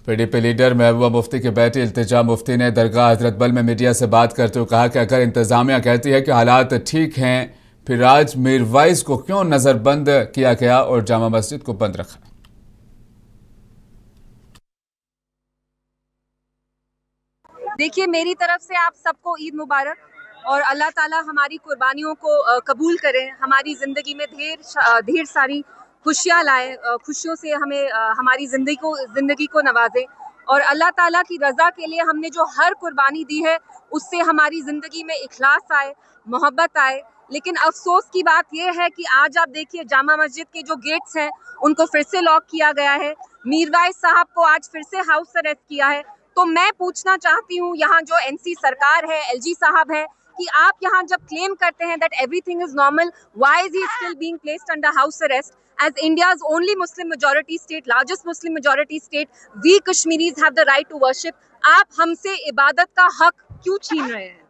PDP leader Mehbooba Mufti के बेटे इल्तिजा मुफ्ती ने दरगाह हजरत बल में मीडिया से बात करते हुए कहा कि अगर इंतजामिया कहती है कि हालात ठीक हैं, फिर आज मीरवाइज को क्यों नजरबंद किया गया और जामा मस्जिद को बंद रखा। देखिए, मेरी तरफ से आप सबको ईद मुबारक और अल्लाह ताला हमारी कुर्बानियों को कबूल करें, हमारी ज़िंदगी में ढेर सारी खुशियाँ लाए, खुशियों से हमें हमारी ज़िंदगी को नवाजें और अल्लाह ताला की रज़ा के लिए हमने जो हर कुर्बानी दी है उससे हमारी ज़िंदगी में इखलास आए, मोहब्बत आए। लेकिन अफसोस की बात यह है कि आज आप देखिए जामा मस्जिद के जो गेट्स हैं उनको फिर से लॉक किया गया है। मीरवाइज साहब को आज फिर से हाउस अरेस्ट किया है। तो मैं पूछना चाहती हूँ यहाँ जो एनसी सरकार है, एलजी साहब है, कि आप यहाँ जब क्लेम करते हैं that everything is normal, why is he still being placed under house arrest as India's only Muslim majority state, largest Muslim majority state, we Kashmiris have the right to worship. आप हमसे इबादत का हक क्यों छीन रहे हैं?